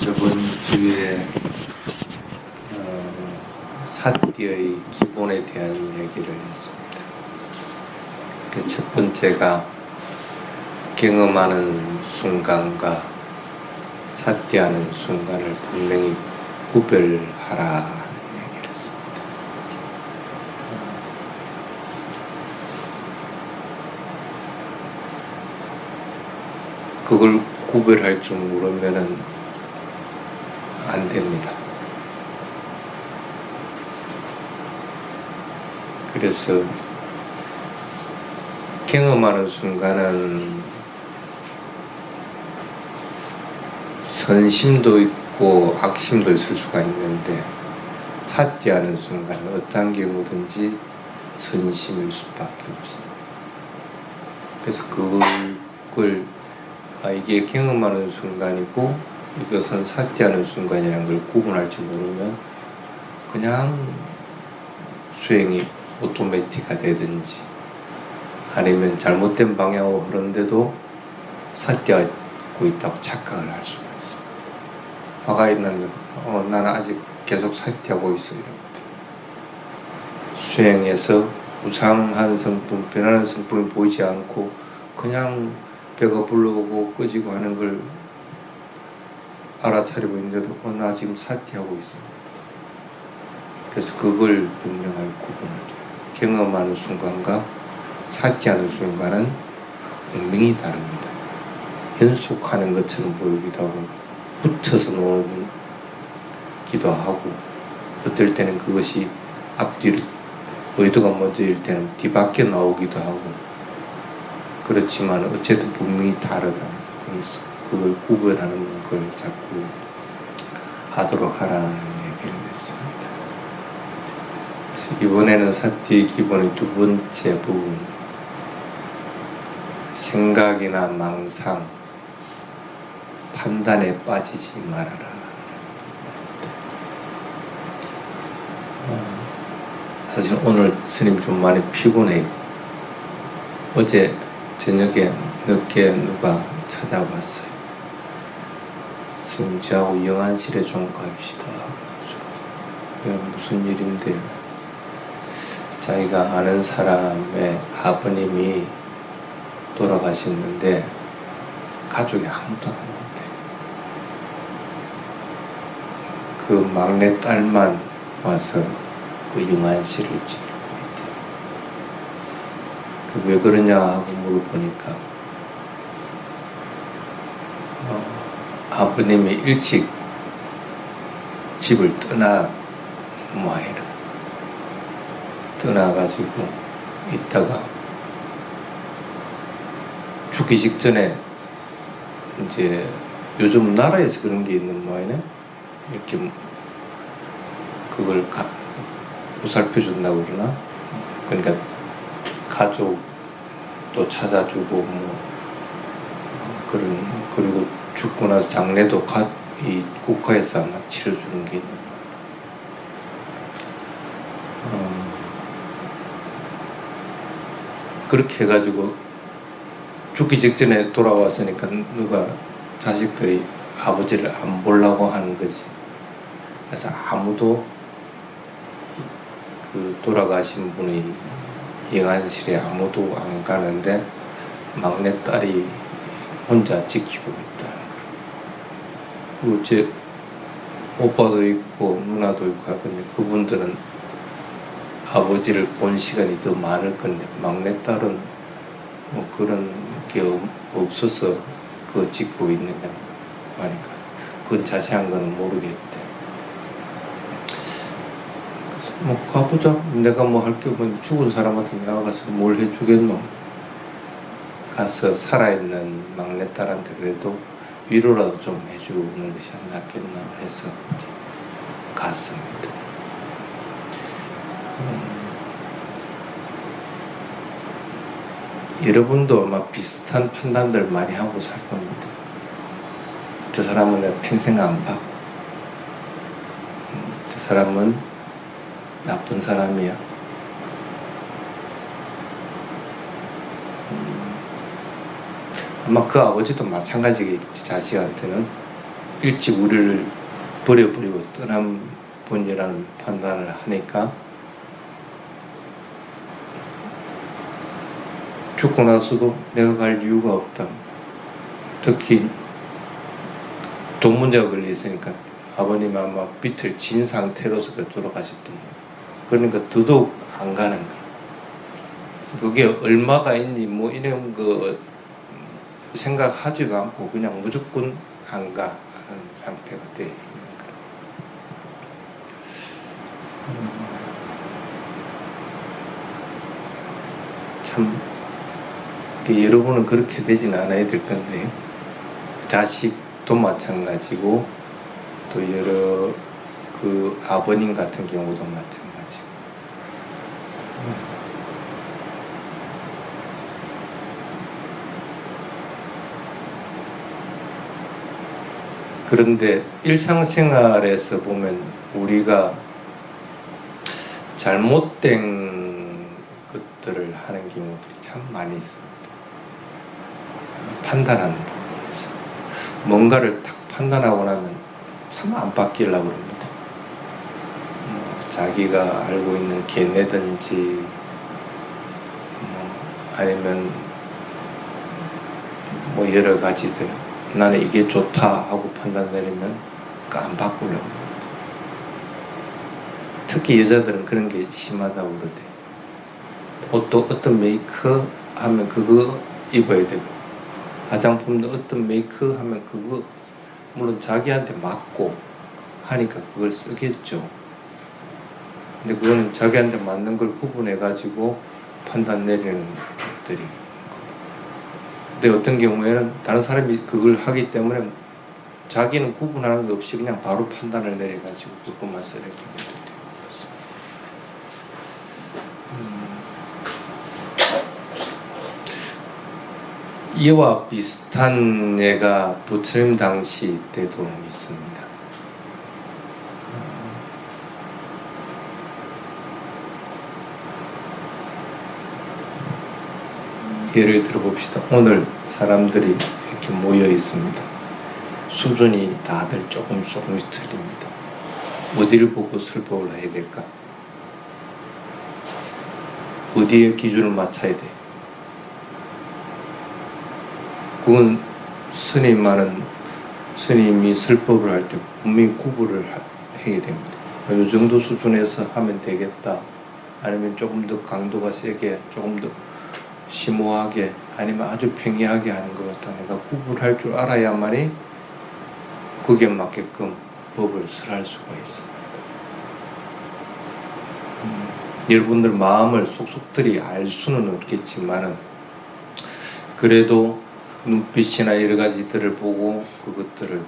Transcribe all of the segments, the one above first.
저번 주에 사띠의 기본에 대한 얘기를 했습니다. 첫 번째가 경험하는 순간과 사띠하는 순간을 분명히 구별하라 얘기를 했습니다. 그걸 구별할 줄 모르면은 안 됩니다. 그래서 경험하는 순간은 선심도 있고 악심도 있을 수가 있는데, 사띠하는 순간은 어떠한 경우든지 선심일 수밖에 없습니다. 그래서 그걸 이게 경험하는 순간이고 이것은 사띠하는 순간이라는 걸 구분할 줄 모르면 그냥 수행이 오토매틱화 되든지 아니면 잘못된 방향으로 흐르는데도 사띠하고 있다고 착각을 할 수가 있습니다. 화가 있는데 나는 아직 계속 사띠하고 있어 이러거든. 수행에서 우상한 성품, 변하는 성품이 보이지 않고 그냥 배가 불러오고 끄지고 하는 걸 알아차리고 있는데도 나 지금 사띠하고 있습니다. 그래서 그걸 분명하게 구분을 해요. 경험하는 순간과 사띠하는 순간은 분명히 다릅니다. 연속하는 것처럼 보이기도 하고 붙여서 놀기도 하고, 어떨 때는 그것이 앞뒤로 의도가 먼저일 때는 뒤바뀌어 나오기도 하고, 그렇지만 어쨌든 분명히 다르다. 그래서 그걸 구별하는 걸 자꾸 하도록 하라는 얘기를 했습니다. 그래서 이번에는 사띠의 기본의 두 번째 부분, 생각이나 망상, 판단에 빠지지 말아라. 사실 오늘 스님 좀 많이 피곤해요. 어제 저녁에 늦게 누가 찾아왔어요. 스님, 저하고 영안실에 좀 갑시다. 무슨 일인데요? 자기가 아는 사람의 아버님이 돌아가셨는데 가족이 아무도 안 온대. 그 막내 딸만 와서 그 영안실을 지키고 있대. 왜 그러냐 하고 물어보니까 아버님이 일찍 집을 떠나 모아이라. 떠나가지고 있다가 죽기 직전에 이제 요즘 나라에서 그런 게 있는 모양이네. 이렇게 그걸 보살펴 준다고 그러나? 그러니까 가족도 찾아주고 뭐 그리고 죽고 나서 장례도 이 국가에서 아마 치러주는 게 있는 거예요. 그렇게 해가지고 죽기 직전에 돌아왔으니까 누가 자식들이 아버지를 안 보려고 하는 거지. 그래서 아무도 그 돌아가신 분이 영안실에 아무도 안 가는데 막내딸이 혼자 지키고 있다. 그리고 제 오빠도 있고 누나도 있고 할 건데 그분들은 아버지를 본 시간이 더 많을 건데 막내딸은 뭐 그런 게 없어서 그거 짓고 있느냐 하니까 그건 자세한 건 모르겠대. 그래서 뭐 가보자. 내가 뭐 할 게 없는데 죽은 사람한테 나가서 뭘 해주겠노. 가서 살아있는 막내딸한테 그래도 위로라도 좀 해주는 것이 안 낫겠나 해서 갔습니다. 여러분도 아마 비슷한 판단들 많이 하고 살 겁니다. 저 사람은 내가 평생 안 봐. 저 사람은 나쁜 사람이야. 아마 그 아버지도 마찬가지겠지. 자식한테는 일찍 우리를 버려버리고 떠난 분이라는 판단을 하니까 죽고 나서도 내가 갈 이유가 없다. 특히 돈 문제가 걸려 있으니까 아버님 아마 빛을 진 상태로서 돌아가셨던 거예요. 그러니까 더더욱 안 가는 거예요. 그게 얼마가 있니 뭐 이런 거 생각하지도 않고 그냥 무조건 안 가 하는 상태가 돼 있는 거예요. 참 여러분은 그렇게 되진 않아야 될 건데 자식도 마찬가지고 또 여러 그 아버님 같은 경우도 마찬가지고 그런데 일상생활에서 보면 우리가 잘못된 것들을 하는 경우들이 참 많이 있습니다. 판단하는 부분에서 뭔가를 딱 판단하고 나면 참 안 바뀌려고 합니다. 자기가 알고 있는 걔네든지 아니면 뭐 여러 가지들 나는 이게 좋다 하고 판단 내리면 안 바꾸려고 합니다. 특히 여자들은 그런 게 심하다고 그러대. 옷도 어떤 메이크 하면 그거 입어야 되고 화장품도 어떤 메이크 하면 그거 물론 자기한테 맞고 하니까 그걸 쓰겠죠. 근데 그거는 자기한테 맞는 걸 구분해 가지고 판단 내리는 것들이 있고. 근데 어떤 경우에는 다른 사람이 그걸 하기 때문에 자기는 구분하는 게 없이 그냥 바로 판단을 내려 가지고 그것만 쓰는 경우도 있고 그렇습니다. 이와 비슷한 예가 부처님 당시 때도 있습니다. 예를 들어 봅시다. 오늘 사람들이 이렇게 모여 있습니다. 수준이 다들 조금씩 틀립니다. 어디를 보고 설법을 해야 될까? 어디에 기준을 맞춰야 돼? 그건 스님이 설법을 할 때 분명히 구분을 해야 됩니다. 이 정도 수준에서 하면 되겠다. 아니면 조금 더 강도가 세게, 조금 더 심오하게, 아니면 아주 평이하게 하는 것 같다. 내가 구분할 줄 알아야만이 그게 맞게끔 법을 설할 수가 있습니다. 여러분들 마음을 속속들이 알 수는 없겠지만은 그래도 눈빛이나 여러 가지들을 보고 그것들을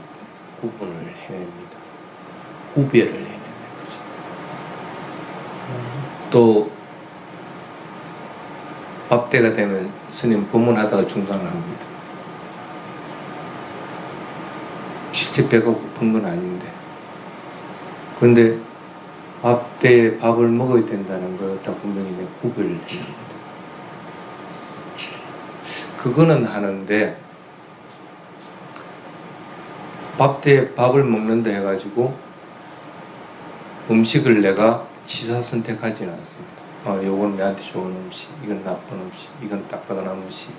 구분을 해냅니다. 구별을 해내는 거죠. 또 밥때가 되면 스님 법문하다가 중단을 합니다. 실제 배가 고픈 건 아닌데 그런데 밥때에 밥을 먹어야 된다는 걸 갖다 분명히 구별을 해냅니다. 그거는 하는데 밥때에 밥을 먹는다 해가지고 음식을 내가 취사 선택하지는 않습니다. 요건 내한테 좋은 음식, 이건 나쁜 음식, 이건 딱딱한 음식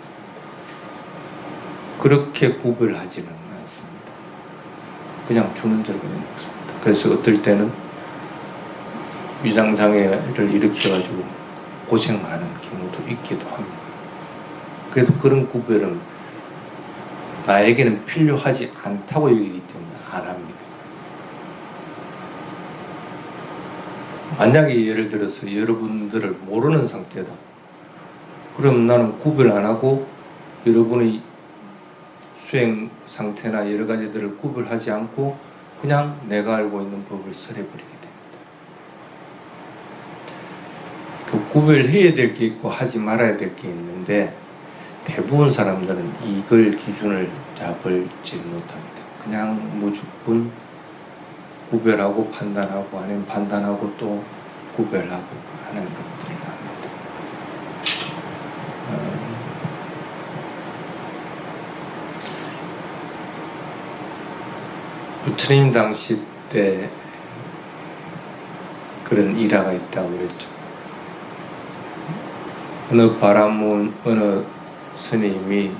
그렇게 구별하지는 않습니다. 그냥 주는 대로 그냥 먹습니다. 그래서 어떨 때는 위장장애를 일으켜가지고 고생하는 경우도 있기도 합니다. 그래도 그런 구별은 나에게는 필요하지 않다고 여기기 때문에 안 합니다. 만약에 예를 들어서 여러분들을 모르는 상태다. 그럼 나는 구별 안 하고 여러분의 수행 상태나 여러 가지들을 구별하지 않고 그냥 내가 알고 있는 법을 설해버리게 됩니다. 그 구별해야 될 게 있고 하지 말아야 될 게 있는데 대부분 사람들은 이걸 기준을 잡을지 못합니다. 그냥 무조건 구별하고 판단하고 아니면 판단하고 또 구별하고 하는 것들을 합니다. 부처님 당시 때 그런 일화가 있다고 그랬죠. 어느 스님이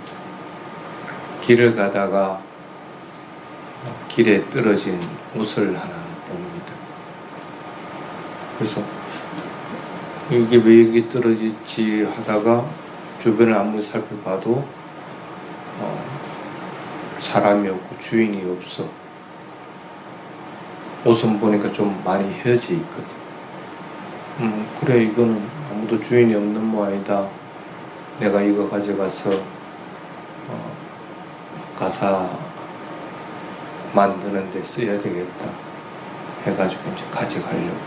길을 가다가 길에 떨어진 옷을 하나 봅니다. 그래서 이게 왜 여기 떨어졌지 하다가 주변을 아무리 살펴봐도 사람이 없고 주인이 없어. 옷은 보니까 좀 많이 헤어져 있거든. 그래, 이거는 아무도 주인이 없는 모양이다. 내가 이거 가져가서 가사 만드는 데 써야 되겠다 해가지고 이제 가져가려고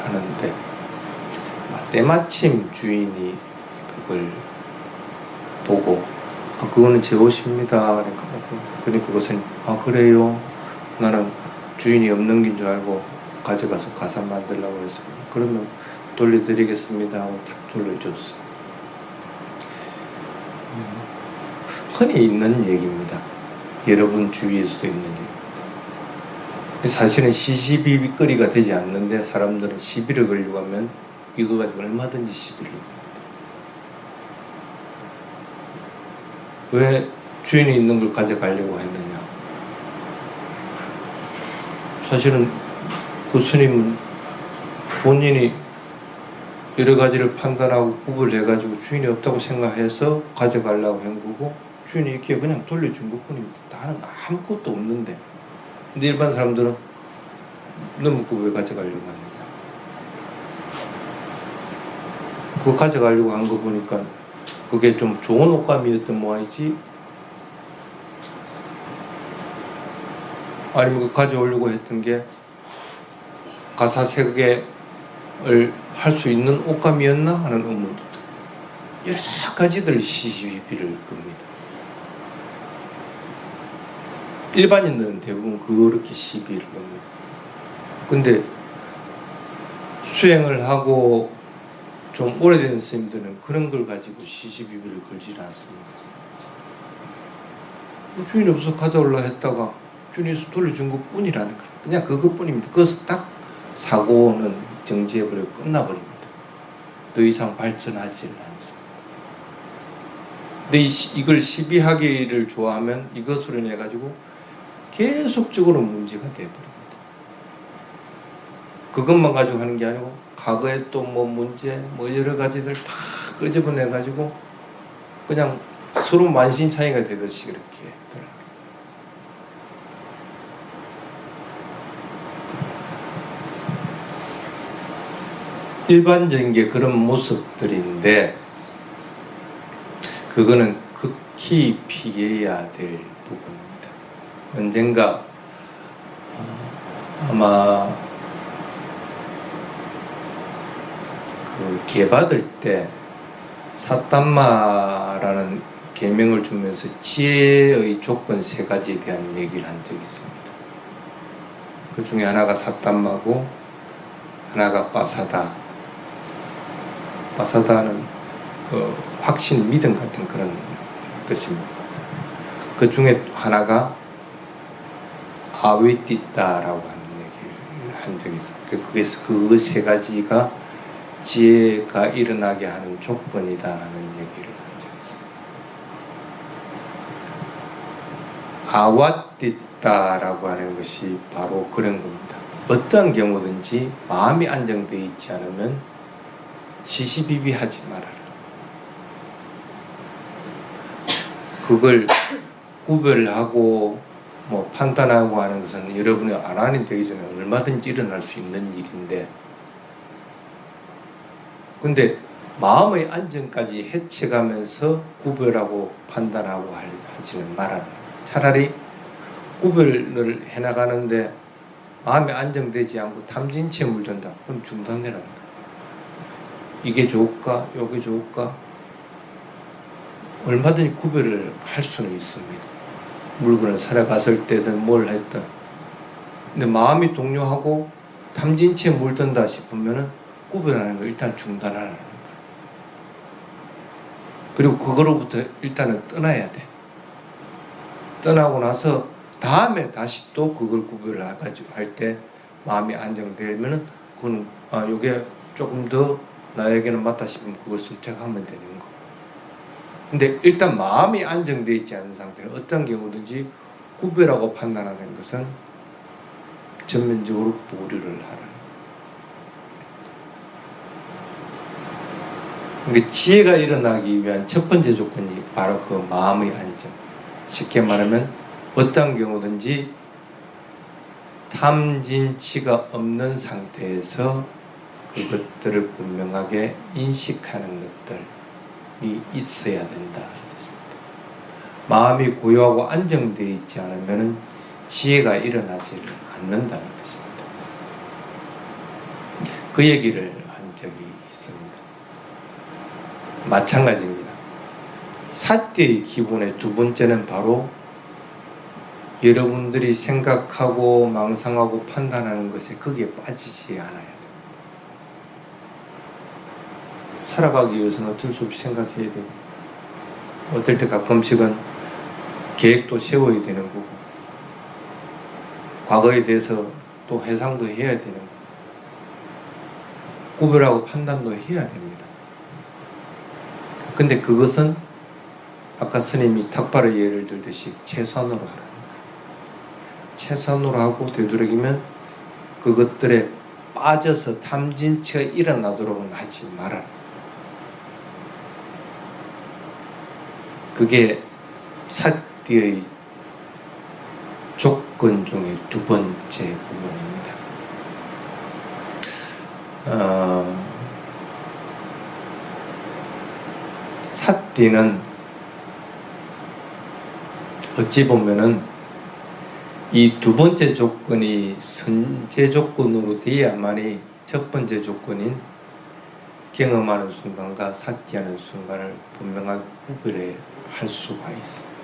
하는데 때마침 주인이 그걸 보고 그거는 제 옷입니다. 그러니까 그것은 그래요? 나는 주인이 없는 긴 줄 알고 가져가서 가사 만들려고 했습니다. 그러면 돌려드리겠습니다 하고 딱 돌려줬어. 흔히 있는 얘기입니다. 여러분 주위에서도 있는 얘기. 사실은 시시비비거리가 되지 않는데 사람들은 시비를 걸려고 하면 이거 가지고 얼마든지 시비를 겁니다. 왜 주인이 있는 걸 가져가려고 했느냐? 사실은 그 스님은 본인이 여러 가지를 판단하고 구분해가지고 주인이 없다고 생각해서 가져가려고 한 거고 주인이 이렇게 그냥 돌려준 것 뿐입니다. 나는 아무것도 없는데. 근데 일반 사람들은 너무 그거 왜 가져가려고 하느냐. 그거 가져가려고 한 거 보니까 그게 좀 좋은 옷감이었던 모양이지 아니면 그 가져오려고 했던 게 가사 세 개를 할 수 있는 옷감이었나 하는 의문도 여러 가지들 시시비비를 겁니다. 일반인들은 대부분 그렇게 시비를 겁니다. 근데 수행을 하고 좀 오래된 스님들은 그런 걸 가지고 시시비비를 걸지 않습니다. 주인이 없어서 가져올라 했다가 주인이 돌려준 것 뿐이라는 거예요. 그냥 그것뿐입니다. 그것을 딱 사고는 정지해버리고 끝나버립니다. 더 이상 발전하지는 않습니다. 근데 이걸 시비하기를 좋아하면 이것으로 인해 가지고 계속적으로 문제가 되어버립니다. 그것만 가지고 하는 게 아니고 과거에 또 뭐 문제 뭐 여러 가지들 다 끄집어내 가지고 그냥 서로 만신창이가 되듯이 그렇게 더라고요. 일반적인 게 그런 모습들인데 그거는 극히 피해야 될 부분입니다. 언젠가 아마 그 계받을 때 사담마라는 계명을 주면서 지혜의 조건 3가지에 대한 얘기를 한 적이 있습니다. 그 중에 하나가 사담마고 하나가 빠사다. 빠사다는 그 확신, 믿음 같은 그런 뜻입니다. 그 중에 하나가 아웨띠따라고 하는 얘기를 한 적이 있어요. 그래서 그 3가지가 지혜가 일어나게 하는 조건이다 하는 얘기를 한 적이 있어요. 아와띠따라고 하는 것이 바로 그런 겁니다. 어떤 경우든지 마음이 안정되어 있지 않으면 시시비비하지 말아라. 그걸 구별하고 뭐 판단하고 하는 것은 여러분이 아란이 되기 전에 얼마든지 일어날 수 있는 일인데 근데 마음의 안정까지 해쳐가면서 구별하고 판단하고 하지는 말아라. 차라리 구별을 해나가는데 마음이 안정되지 않고 탐진치에 물든다. 그럼 중단해라는 거야. 이게 좋을까? 이게 좋을까? 얼마든지 구별을 할 수는 있습니다. 물건을 사러 갔을 때든 뭘 했든. 근데 마음이 동요하고 탐진치에 물든다 싶으면은 구별하는 걸 일단 중단하라는 거야. 그리고 그거로부터 일단은 떠나야 돼. 떠나고 나서 다음에 다시 또 그걸 구별해가지고 할 때 마음이 안정되면은 그건 요게 조금 더 나에게는 맞다 싶으면 그걸 선택하면 되는 거. 근데 일단 마음이 안정되어 있지 않은 상태는 어떤 경우든지 구별하고 판단하는 것은 전면적으로 보류를 하라. 그러니까 지혜가 일어나기 위한 첫 번째 조건이 바로 그 마음의 안정. 쉽게 말하면 어떤 경우든지 탐진치가 없는 상태에서 그것들을 분명하게 인식하는 것들이 있어야 된다. 마음이 고요하고 안정되어 있지 않으면 지혜가 일어나지 않는다는 것입니다. 그 얘기를 한 적이 있습니다. 마찬가지입니다. 사띠의 기본의 두 번째는 바로 여러분들이 생각하고 망상하고 판단하는 것에 거기에 빠지지 않아야 돼요. 살아가기 위해서는 어쩔 수 없이 생각해야 되고, 어떨 때 가끔씩은 계획도 세워야 되는 거고, 과거에 대해서 또 회상도 해야 되는 거고, 구별하고 판단도 해야 됩니다. 근데 그것은 아까 스님이 탁발의 예를 들듯이 최선으로 하라는 거예요. 최선으로 하고 되도록이면 그것들에 빠져서 탐진치가 일어나도록은 하지 말아라. 그게 사띠의 조건 중에 두 번째 부분입니다. 사띠는 어찌 보면은 이 두 번째 조건이 선제 조건으로 돼야만이 첫 번째 조건인 경험하는 순간과 사띠하는 순간을 분명하게 구별해 할 수가 있습니다.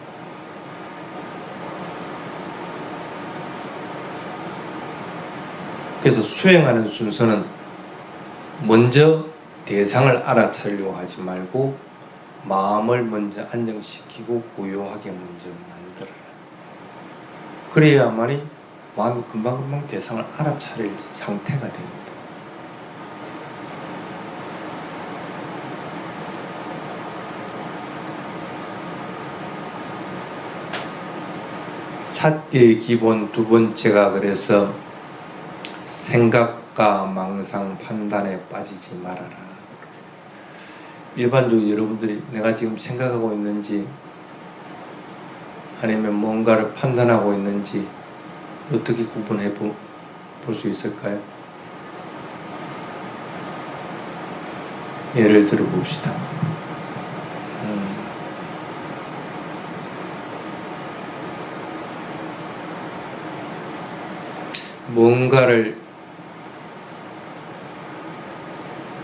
그래서 수행하는 순서는 먼저 대상을 알아차리려고 하지 말고 마음을 먼저 안정시키고 고요하게 먼저 만들어라. 그래야만이 마음이 금방금방 대상을 알아차릴 상태가 됩니다. 사띠의 기본 두 번째가 그래서 생각과 망상 판단에 빠지지 말아라. 일반적으로 여러분들이 내가 지금 생각하고 있는지 아니면 뭔가를 판단하고 있는지 어떻게 구분해 볼 수 있을까요? 예를 들어 봅시다. 뭔가를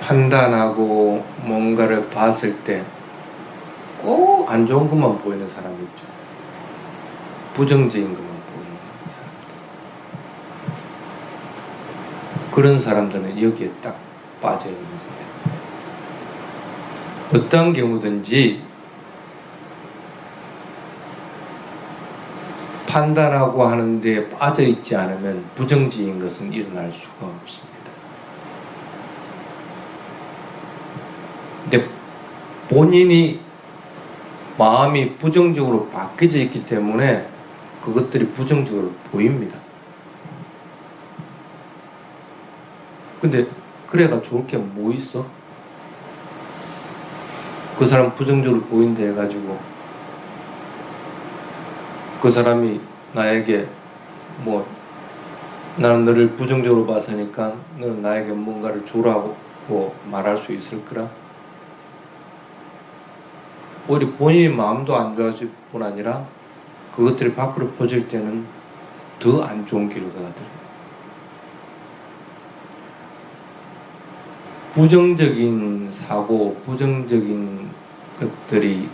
판단하고 뭔가를 봤을 때 꼭 안 좋은 것만 보이는 사람이 있죠. 부정적인 것만 보이는 사람들. 그런 사람들은 여기에 딱 빠져 있는 상태. 어떤 경우든지 판단하고 하는데 빠져 있지 않으면 부정적인 것은 일어날 수가 없습니다. 근데 본인이 마음이 부정적으로 바뀌어져 있기 때문에 그것들이 부정적으로 보입니다. 근데 그래가 좋을 게 뭐 있어? 그 사람 부정적으로 보인다 해가지고 그 사람이 나에게 뭐 나는 너를 부정적으로 봤으니까 너는 나에게 뭔가를 주라고 말할 수 있을 거라? 오히려 본인의 마음도 안 좋아질 뿐 아니라 그것들이 밖으로 퍼질 때는 더 안 좋은 결과가 돼요. 부정적인 사고, 부정적인 것들이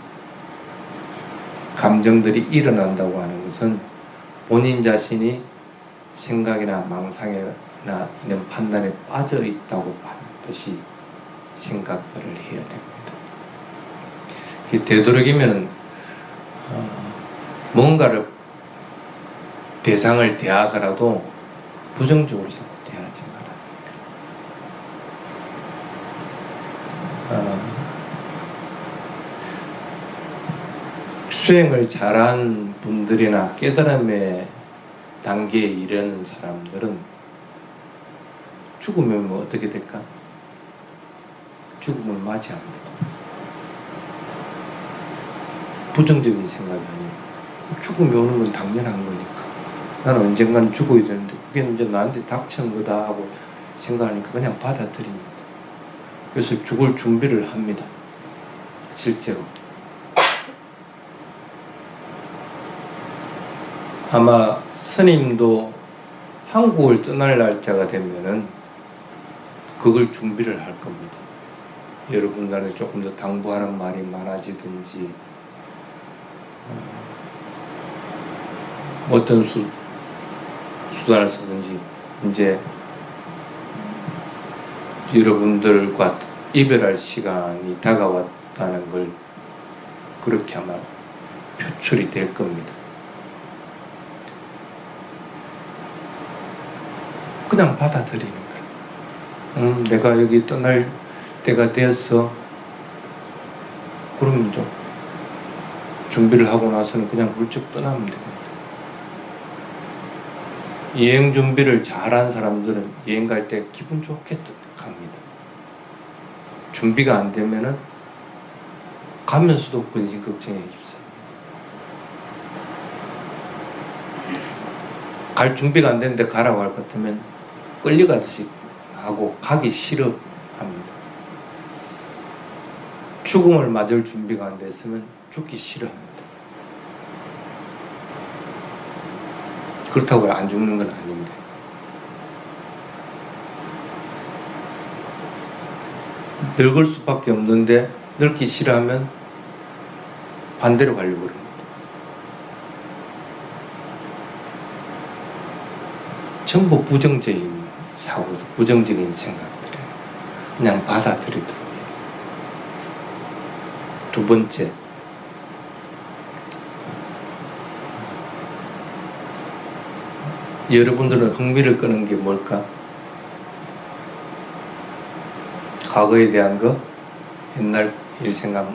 감정들이 일어난다고 하는 것은 본인 자신이 생각이나 망상이나 이런 판단에 빠져 있다고 반드시 생각들을 해야 됩니다. 되도록이면 뭔가를 대상을 대하더라도 부정적으로 자꾸 대하지 마라. 수행을 잘한 분들이나 깨달음의 단계에 이르는 사람들은 죽으면 뭐 어떻게 될까? 죽음을 맞이합니다. 부정적인 생각이 아니에요. 죽음이 오는 건 당연한 거니까. 나는 언젠가는 죽어야 되는데 그게 이제 나한테 닥친 거다 하고 생각하니까 그냥 받아들입니다. 그래서 죽을 준비를 합니다. 실제로. 아마 스님도 한국을 떠날 날짜가 되면은 그걸 준비를 할 겁니다. 여러분들은 조금 더 당부하는 말이 많아지든지 어떤 수단을 쓰든지 이제 여러분들과 이별할 시간이 다가왔다는 걸 그렇게 아마 표출이 될 겁니다. 그냥 받아들이는 거야. 내가 여기 떠날 때가 되었어. 그러면 좀 준비를 하고 나서는 그냥 훌쩍 떠나면 됩니다. 여행 준비를 잘한 사람들은 여행 갈 때 기분 좋게 갑니다. 준비가 안 되면은 가면서도 근심 걱정에 휩싸입니다. 갈 준비가 안 되는데 가라고 할 것 같으면 끌려가듯이 하고 가기 싫어합니다. 죽음을 맞을 준비가 안 됐으면 죽기 싫어합니다. 그렇다고 안 죽는 건 아닌데 늙을 수밖에 없는데 늙기 싫어하면 반대로 가려고 그럽니다. 전부 부정적인 사고, 부정적인 생각들을 그냥 받아들이도록 해요. 두 번째, 여러분들은 흥미를 끄는 게 뭘까? 과거에 대한 거? 옛날 일 생각,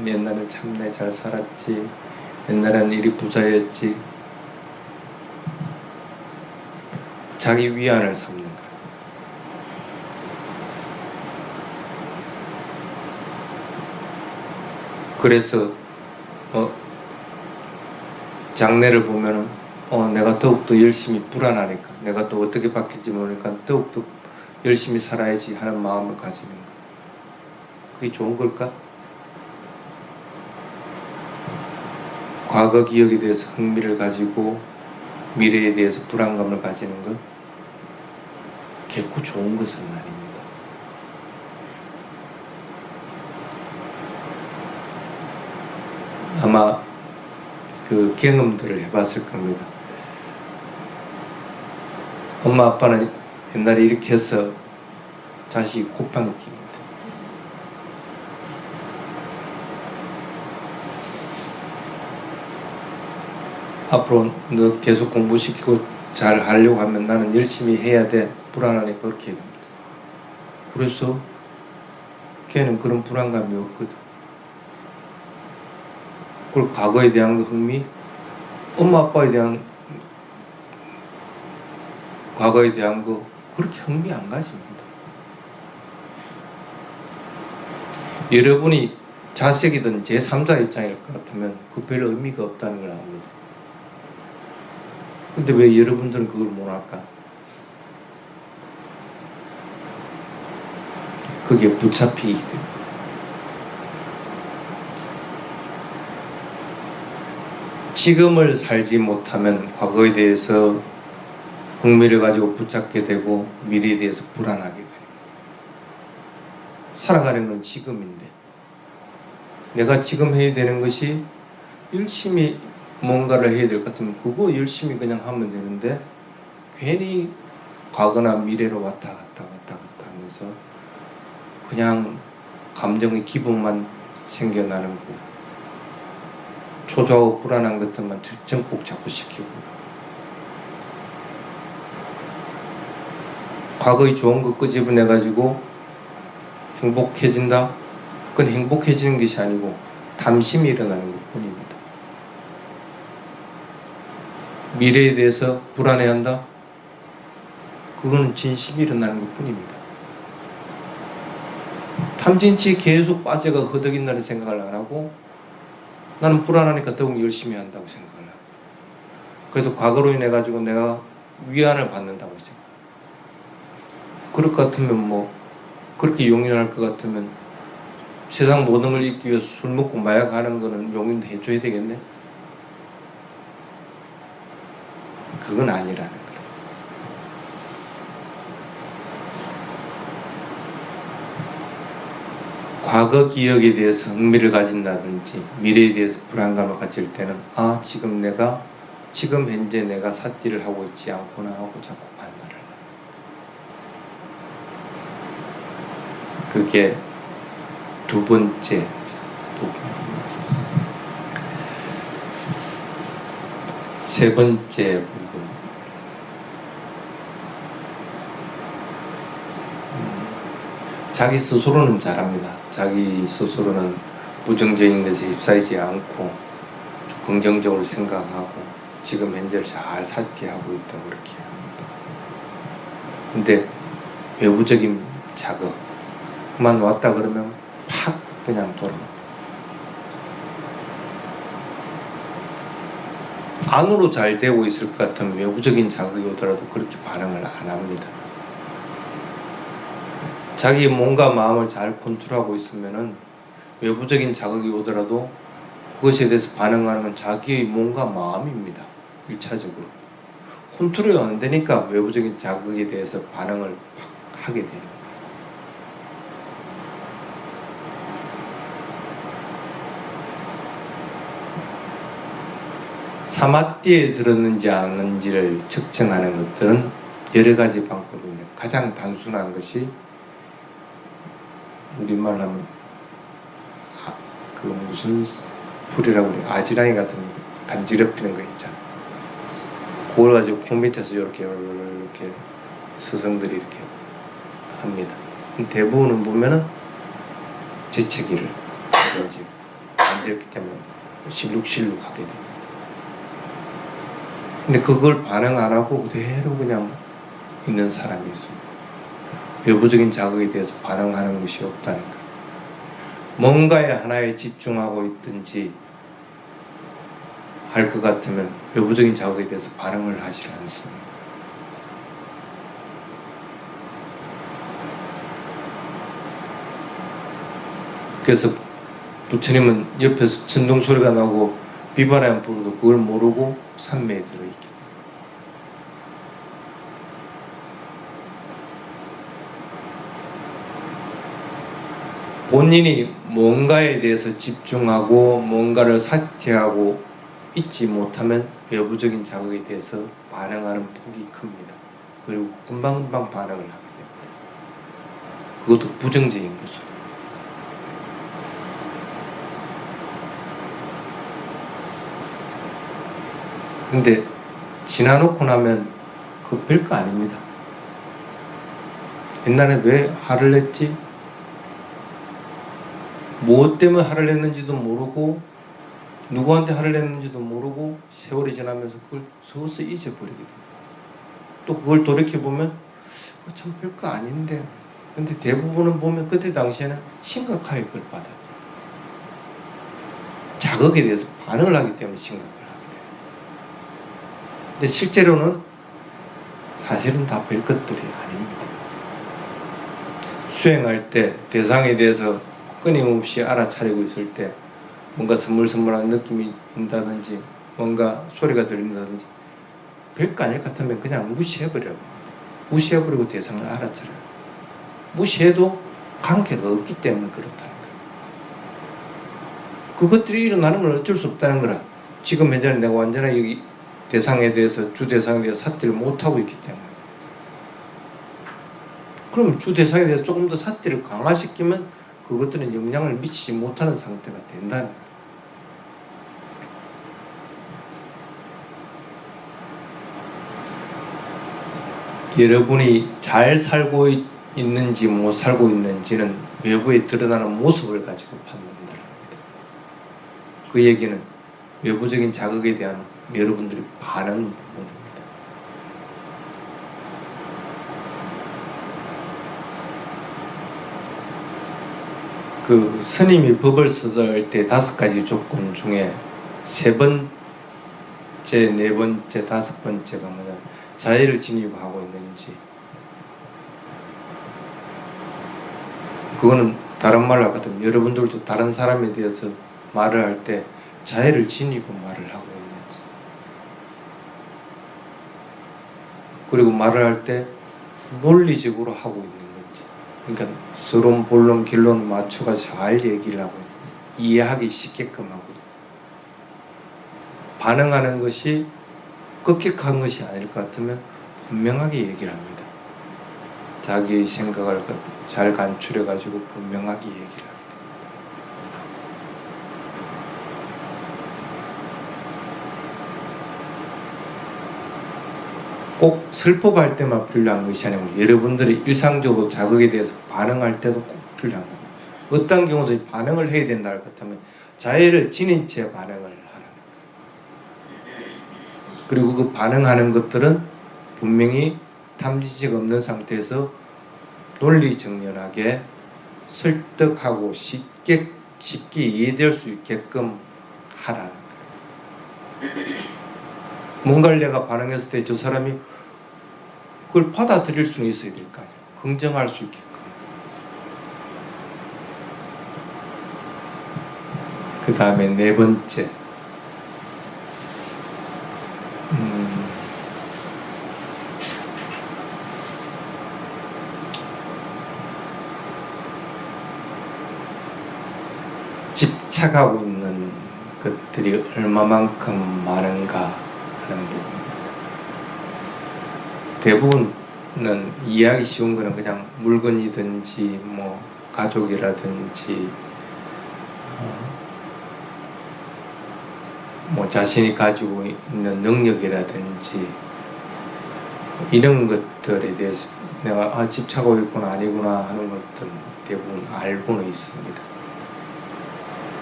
옛날에 참내 잘 살았지. 옛날에는 이리 부자였지. 자기 위안을 삼는 거예요. 그래서 장래를 보면은 내가 더욱더 열심히 불안하니까 내가 또 어떻게 바뀔지 모르니까 더욱더 열심히 살아야지 하는 마음을 가지는 거예요. 그게 좋은 걸까? 과거 기억에 대해서 흥미를 가지고 미래에 대해서 불안감을 가지는 것 결코 좋은 것은 아닙니다. 아마 그 경험들을 해봤을 겁니다. 엄마 아빠는 옛날에 이렇게 해서 자식이 곱창을 깁니다. 앞으로 너 계속 공부시키고 잘 하려고 하면 나는 열심히 해야 돼. 불안하니까 그렇게 얘기합니다. 그래서 걔는 그런 불안감이 없거든. 그리고 과거에 대한 그 흥미, 엄마 아빠에 대한 과거에 대한 거 그렇게 흥미 안 가집니다. 여러분이 자식이든 제3자 입장일 것 같으면 그 별 의미가 없다는 걸 압니다. 근데 왜 여러분들은 그걸 못 할까? 그게 붙잡히기 때문에. 지금을 살지 못하면 과거에 대해서 흥미를 가지고 붙잡게 되고 미래에 대해서 불안하게 돼요. 살아가는 건 지금인데 내가 지금 해야 되는 것이 열심히 뭔가를 해야 될 것 같으면 그거 열심히 그냥 하면 되는데 괜히 과거나 미래로 왔다 갔다 하면서 그냥 감정의 기복만 생겨나는 거고 초조하고 불안한 것들만 정복 자꾸 시키고 과거의 좋은 거 끄집어내가지고 행복해진다? 그건 행복해지는 것이 아니고 담심이 일어나는 것 뿐입니다. 미래에 대해서 불안해한다? 그거는 진심이 일어나는 것 뿐입니다. 탐진치 계속 빠져가 허덕인다는 생각을 안 하고 나는 불안하니까 더욱 열심히 한다고 생각을 하고 그래도 과거로 인해 가지고 내가 위안을 받는다고 생각. 그럴 것 같으면 뭐 그렇게 용인할 것 같으면 세상 모든 걸 잊기 위해서 술 먹고 마약 하는 거는 용인도 해줘야 되겠네? 그건 아니라는 거예요. 과거 기억에 대해서 흥미를 가진다든지 미래에 대해서 불안감을 가질 때는 아 지금 현재 내가 삿질을 하고 있지 않구나 하고 자꾸 판단을 해요. 그게 두 번째 부분입니다. 세 번째 부분. 자기 스스로는 잘합니다. 자기 스스로는 부정적인 것에 휩싸이지 않고 긍정적으로 생각하고 지금 현재를 잘 살게 하고 있다고 그렇게 합니다. 근데 외부적인 자극만 왔다 그러면 팍 그냥 돌아갑니다. 안으로 잘 되고 있을 것 같으면 외부적인 자극이 오더라도 그렇게 반응을 안 합니다. 자기 몸과 마음을 잘 컨트롤하고 있으면은 외부적인 자극이 오더라도 그것에 대해서 반응하는 건 자기의 몸과 마음입니다. 1차적으로. 컨트롤이 안 되니까 외부적인 자극에 대해서 반응을 팍 하게 되는 거예요. 사마띠에 들었는지 아닌지를 측정하는 것들은 여러 가지 방법이 있는데 가장 단순한 것이 우리말로 하면 그 무슨 풀이라고 그래 아지랑이 같은 간지럽히는 거 있잖아. 그걸 가지고 코 밑에서 이렇게 스승들이 이렇게 합니다. 대부분은 보면은 재채기를 하든지 간지럽기 때문에 실룩실룩 하게 됩니다. 근데 그걸 반응 안 하고 그대로 그냥 있는 사람이 있습니다. 외부적인 자극에 대해서 반응하는 것이 없다는 것. 뭔가에 하나에 집중하고 있든지 할 것 같으면 외부적인 자극에 대해서 반응을 하지 않습니다. 그래서 부처님은 옆에서 천둥 소리가 나고 비바람이 불어도 그걸 모르고 산매에 들어있게 됩니다. 본인이 뭔가에 대해서 집중하고 뭔가를 사퇴하고 잊지 못하면 외부적인 자극에 대해서 반응하는 폭이 큽니다. 그리고 금방금방 반응을 하게 됩니다. 그것도 부정적인 것으로. 근데 지나놓고 나면 그거 별거 아닙니다. 옛날에 왜 화를 냈지? 무엇 때문에 화를 냈는지도 모르고 누구한테 화를 냈는지도 모르고 세월이 지나면서 그걸 서서히 잊어버리게 됩니다. 또 그걸 돌이켜보면 참 별거 아닌데 근데 대부분은 보면 그때 당시에는 심각하게 그걸 받아요. 자극에 대해서 반응을 하기 때문에 심각을 하게 돼요. 근데 실제로는 사실은 다 별것들이 아닙니다. 수행할 때 대상에 대해서 끊임없이 알아차리고 있을 때 뭔가 스물스물한 느낌이 든다든지 뭔가 소리가 들린다든지 별거 아닐 것 같으면 그냥 무시해버려요. 무시해버리고 대상을 알아차려요. 무시해도 관계가 없기 때문에 그렇다는 거예요. 그것들이 일어나는 건 어쩔 수 없다는 거라. 지금 현재는 내가 완전히 여기 대상에 대해서 주 대상에 대해서 삿대를 못하고 있기 때문에 그럼 주 대상에 대해서 조금 더 삿대를 강화시키면 그것들은 영향을 미치지 못하는 상태가 된다는 거예요. 여러분이 잘 살고 있는지 못 살고 있는지는 외부에 드러나는 모습을 가지고 판단을 합니다. 그 얘기는 외부적인 자극에 대한 여러분들이 반응 부분입니다. 그 스님이 법을 쓸 때 5가지 조건 중에 3번째, 4번째, 5번째가 뭐냐, 자애를 지니고 있는지, 그거는 다른 말로 하거든. 여러분들도 다른 사람에 대해서 말을 할 때 자애를 지니고 말을 하고 있는지, 그리고 말을 할 때 논리적으로 하고 있는 건지, 그러니까 서론, 본론, 결론을 맞춰가 잘 얘기를 하고 이해하기 쉽게끔 하고, 반응하는 것이 급격한 것이 아닐 것 같으면 분명하게 얘기를 합니다. 자기의 생각을 잘 간추려가지고 분명하게 얘기를 합니다. 꼭 슬퍼할 때만 필요한 것이 아니고 여러분들이 일상적으로 자극에 대해서 반응할 때도 꼭 필요한 겁니다. 어떤 경우도 반응을 해야 된다 할 것 같으면 자애를 지닌 채 반응을 하는 거예요. 그리고 그 반응하는 것들은 분명히 탐지식 없는 상태에서 논리정연하게 설득하고 쉽게 이해될 수 있게끔 하라는 거예요. 뭔가를 내가 반응했을 때 저 사람이 그걸 받아들일 수는 있어야 될 거 아니에요. 긍정할 수 있게끔. 그 다음에 4번째, 집착하고 있는 것들이 얼마만큼 많은가 하는 부분입니다. 대부분은 이해하기 쉬운 거는 그냥 물건이든지 뭐 가족이라든지 뭐 자신이 가지고 있는 능력이라든지 이런 것들에 대해서 내가 집착하고 있구나 아니구나 하는 것들은 대부분 알고는 있습니다.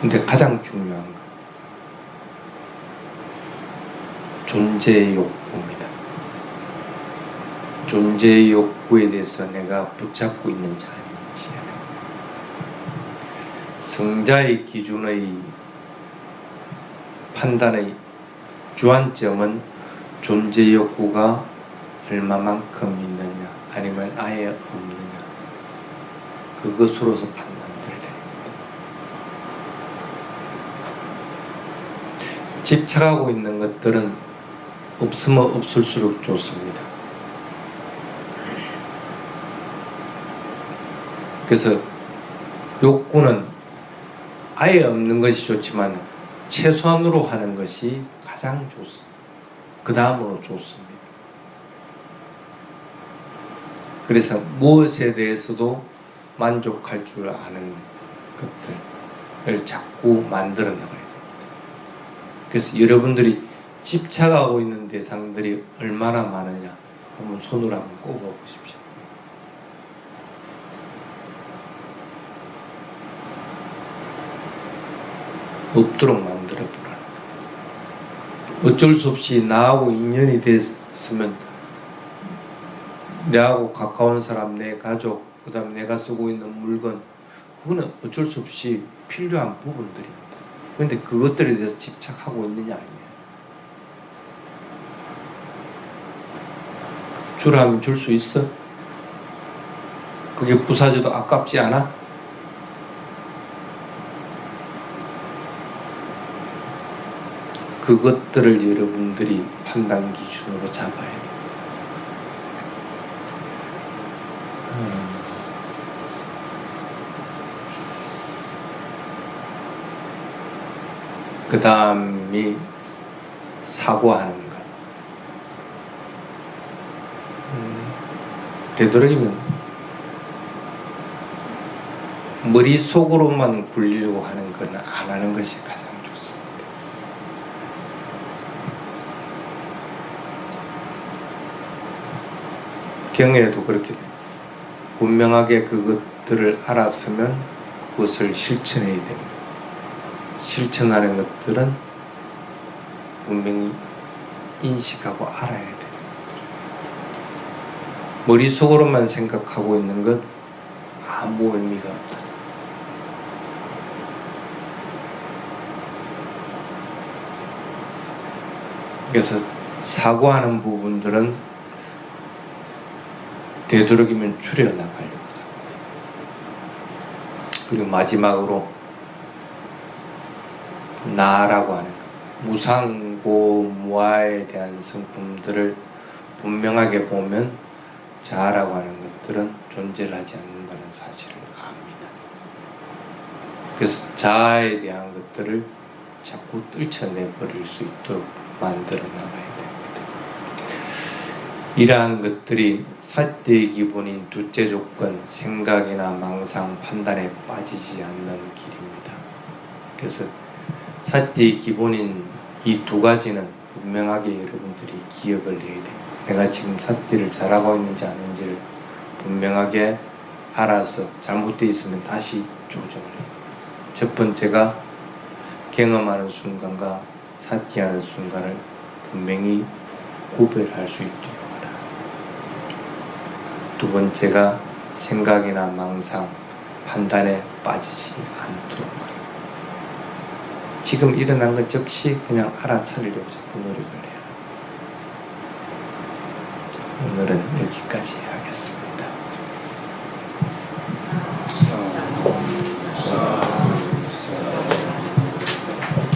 근데 가장 중요한 거, 존재의 욕구입니다. 존재의 욕구에 대해서 내가 붙잡고 있는지 아닌지. 성자의 기준의 판단의 주안점은 존재 욕구가 얼마만큼 있느냐 아니면 아예 없느냐, 그것으로서 판단을 해야 됩니다. 집착하고 있는 것들은 없으면 없을수록 좋습니다. 그래서 욕구는 아예 없는 것이 좋지만 최소한으로 하는 것이 가장 좋습니다. 그 다음으로 좋습니다. 그래서 무엇에 대해서도 만족할 줄 아는 것들을 자꾸 만들어 나가야 됩니다. 그래서 여러분들이 집착하고 있는 대상들이 얼마나 많으냐 한번 손으로 한번 꼽아 보십시오. 없도록 만들어 보라는 거예요. 어쩔 수 없이 나하고 인연이 됐으면 내하고 가까운 사람, 내 가족, 그 다음에 내가 쓰고 있는 물건, 그거는 어쩔 수 없이 필요한 부분들입니다. 그런데 그것들에 대해서 집착하고 있느냐 아니냐. 주라면 줄 수 있어? 그게 부사져도 아깝지 않아? 그것들을 여러분들이 판단 기준으로 잡아야 돼요. 그 다음이 사고하는 것. 되도록이면 머릿속으로만 굴리려고 하는 건 안 하는 것이 가장 좋습니다. 경애도 그렇게 돼. 분명하게 그것들을 알았으면 그것을 실천해야 됩니다. 실천하는 것들은 분명히 인식하고 알아야 돼요. 머릿속으로만 생각하고 있는 것 아무 의미가 없다. 그래서 사고하는 부분들은 되도록이면 줄여나가려고 합니다. 그리고 마지막으로 나라고 하는 것, 무상고 무아에 대한 성품들을 분명하게 보면 자아라고 하는 것들은 존재를 하지 않는다는 사실을 압니다. 그래서 자아에 대한 것들을 자꾸 떨쳐내버릴 수 있도록 만들어 나가야 됩니다. 이러한 것들이 사태의 기본인 둘째 조건, 생각이나 망상, 판단에 빠지지 않는 길입니다. 그래서 사태의 기본인 이 두 가지는 분명하게 여러분들이 기억을 해야 돼요. 내가 지금 사태를 잘하고 있는지 아닌지를 분명하게 알아서 잘못되어 있으면 다시 조정을 해요. 첫 번째가 경험하는 순간과 사티하는 순간을 분명히 구별할 수 있도록 하라. 두 번째가 생각이나 망상, 판단에 빠지지 않도록 하라. 지금 일어난 것 즉시 그냥 알아차리려고 자꾸 노력을 해요. 오늘은 여기까지 하겠습니다.